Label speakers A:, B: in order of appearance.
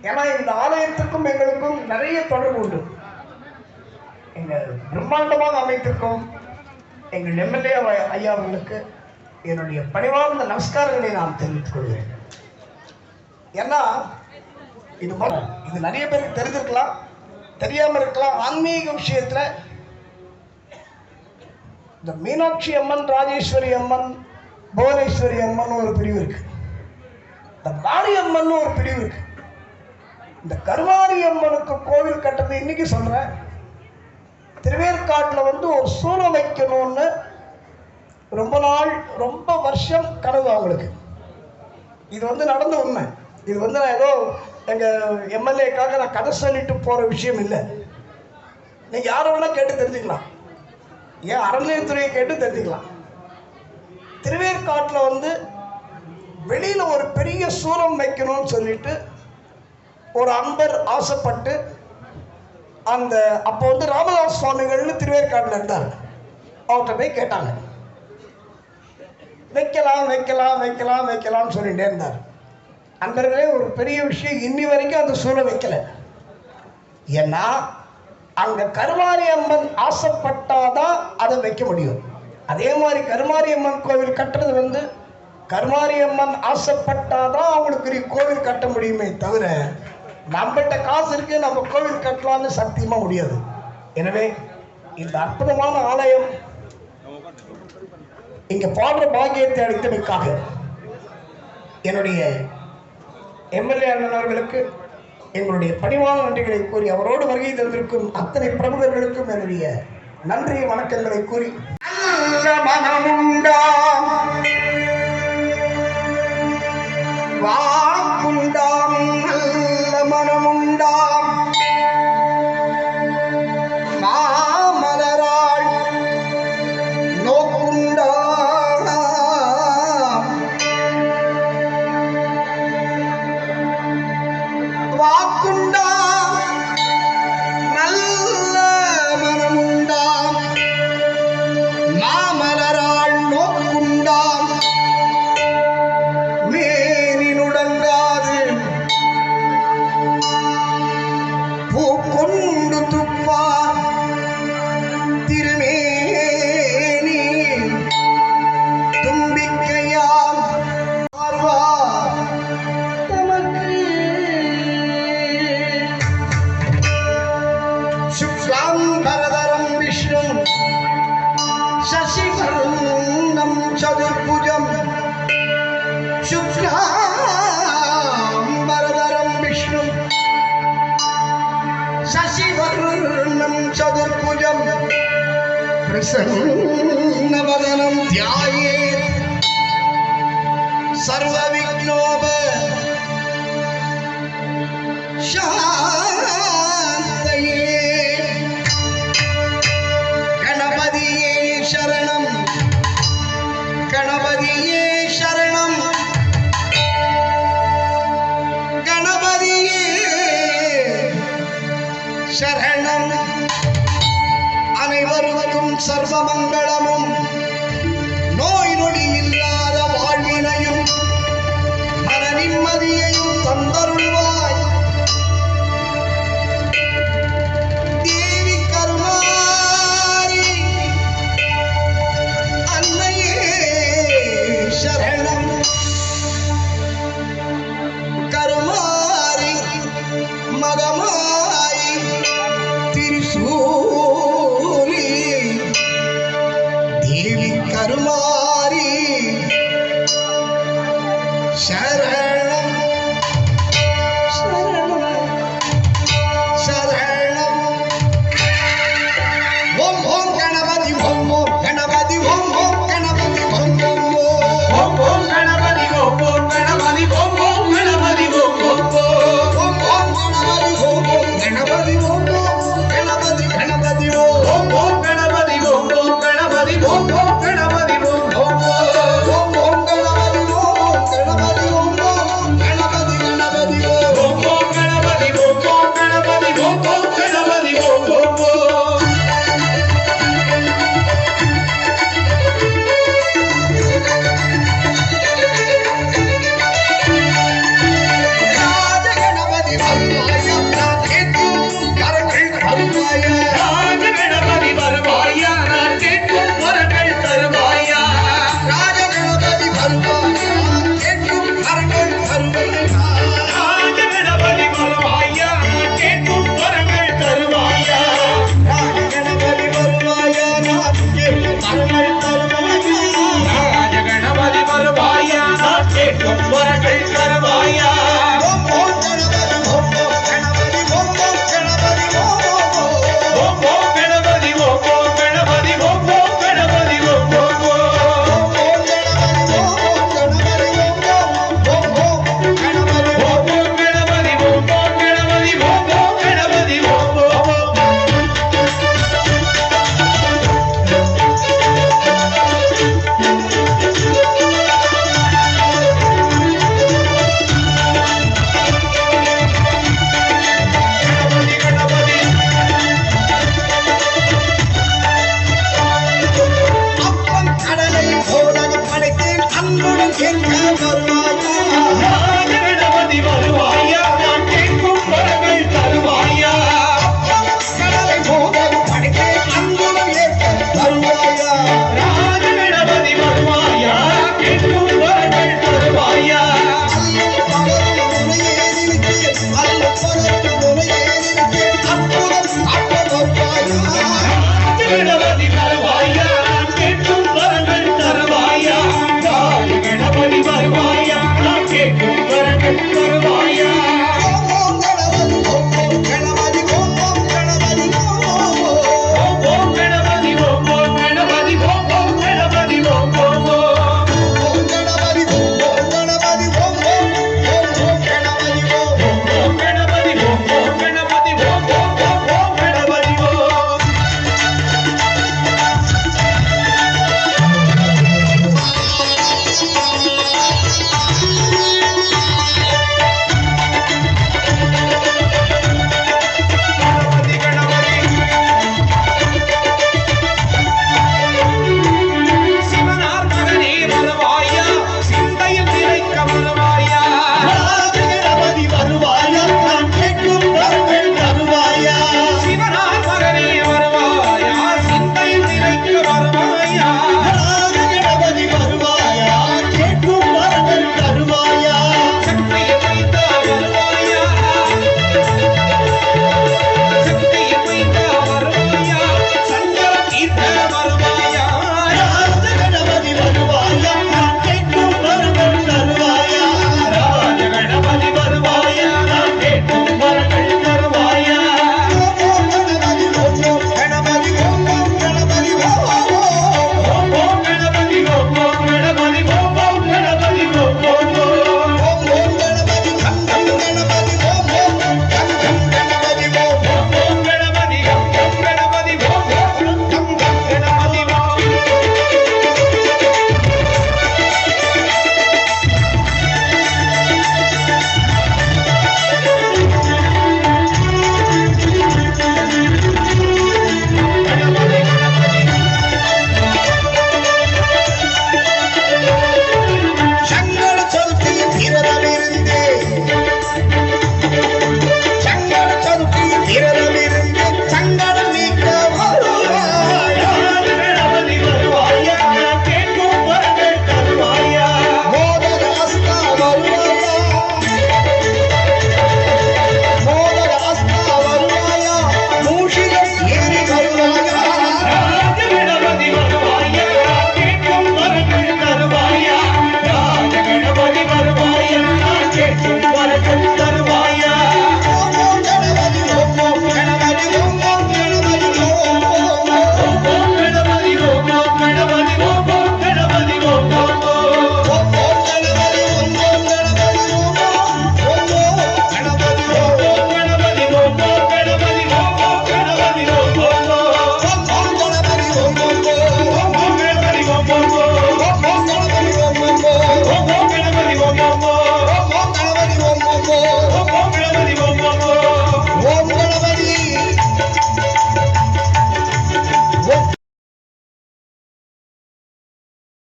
A: ஏன்னா இந்த ஆலயத்துக்கும் எங்களுக்கும் நிறைய தொடர்பு உண்டு. எங்கள் பிரம்மாண்டமாக அமைத்திருக்கும் எங்கள் எம்எல்ஏ ஐயா அவர்களுக்கு என்னுடைய பணிவார்ந்த நமஸ்காரங்களை நான் தெரிவித்துக் கொள்கிறேன். ஏன்னா இது நிறைய பேருக்கு தெரிஞ்சிருக்கலாம், தெரியாமல் இருக்கலாம். ஆன்மீக விஷயத்தில் இந்த மீனாட்சி அம்மன், ராஜேஸ்வரி அம்மன், புவனேஸ்வரி அம்மன் ஒரு பிரிவு இருக்கு, இந்த மாரியம்மன் ஒரு பிரிவு இருக்கு. இந்த கருமாரி அம்மனுக்கு கோவில் கட்டுறது இன்னைக்கு சொல்றேன். திருவேற்காட்டில் ஒரு சூலம் வைக்கணும்னு ரொம்ப நாள், ரொம்ப வருஷம் கனவு அவங்களுக்கு. இது நடந்த உண்மை. இது நான் ஏதோ எங்கள் எம்எல்ஏக்காக நான் கதை சொல்லிட்டு போகிற விஷயம் இல்லை. நீங்கள் யாரை வேணா கேட்டு தெரிஞ்சுக்கலாம், ஏன் அறநிலையத்துறையை கேட்டு தெரிஞ்சுக்கலாம். திருவேற்காட்டில் வெளியில் ஒரு பெரிய சூலம் வைக்கணும்னு சொல்லிட்டு ஒரு அன்பர் ஆசைப்பட்டு, அந்த அப்போ ராமதாஸ் சுவாமிகள்னு திருவேற்காட்டில் இருந்தார். அவர்கிட்ட போய் கேட்டாங்க, வைக்கலாம் வைக்கலாம் வைக்கலாம் வைக்கலாம்னு சொல்லிகிட்டே இருந்தார். அன்பர்களே, ஒரு பெரிய விஷயம், இன்னி வரைக்கும் அந்த சூழல் வைக்கல. ஏன்னா அங்கே கருமாரி அம்மன் ஆசைப்பட்டாதான் அதை வைக்க முடியும். அதே மாதிரி கருமாரி அம்மன் கோவில் கட்டுறது கருமாரி அம்மன் ஆசைப்பட்டாதான் அவங்களுக்கு கோவில் கட்ட முடியுமே தவிர, நம்மகிட்ட காசு இருக்கு நம்ம கோவில் கட்டலாம்னு சத்தியமா முடியாது. எனவே இந்த அற்புதமான ஆலயம் இங்க பாடுற பாக்கியத்தை அளித்தமைக்காக என்னுடைய எம்எல்ஏ அண்ணனவர்களுக்கு எங்களுடைய பணிவான நன்றிகளை கூறி, அவரோடு வருகை தந்திருக்கும் அத்தனை பிரமுகர்களுக்கும் என்னுடைய நன்றி வணக்கங்களை கூறி, மனமுண்டாம் வாக்குண்டாம் நல்ல மனமுண்டாம் மாமலராள் நோக்குண்டாம் வாக்குண்டாம் நல்ல மனமுண்டாம் மாமலராள் நோக்குண்டாம் மேனினுடங்காது பூக்கொண்டு துப்பார் திருமேனி தும்பிக்கையால் ஆர்வா தமக்கு சுக்லாம் பரதரம் விஷ்ணு சசிவர்ணம் சதுர்புஜம் சுக்லாம் பரதரம் விஷ்ணு சசிவர்ணம் சதுர்புஜம் பிரசன்னவதனம் த்யாயேத் சர்வவிக்னோப சாந்தயே கணபதியே சரணம் கணபதியே சரணம் கணபதியே சரணம். அனைவருக்கும் சர்வமங்களமும் நோய் நொடி இல்லாத வாழ்வினையும் மன நிம்மதியையும் தந்தருள்வாய் தேவி கருமாரி அன்னையே சரணம். கருமாரி மகமாய் திரிசூலி தேவி கருமாரி சரணம் சரணம் சரணம். ஓம் ஓம் கணபதி ஓம் ஓம் கணபதி ஓம் ஓம் கணபதி ஓம் ஓம் ஓம் ஓம் கணபதி ஓம் ஓம் கணபதி ஓம் ஓம் கணபதி ஓம் ஓம் ஓம் ஓம் கணபதி ஓம் ஓம் கணபதி ஓம் ஓம் கணபதி கணபதி ஓம் ஓம் கணபதி ஓம் ஓம் கணபதி ஓம் ஓம் கணபதி ஓம் ஓம் ஓம் ஓம் கணபதி ஓம் ஓம் கணபதி ஓம் ஓம் கணபதி கணபதி ஓம் ஓம் கணபதி ஓம் ஓம் கணபதி ஓம் ஓம் கணபதி ஓம் ஓம்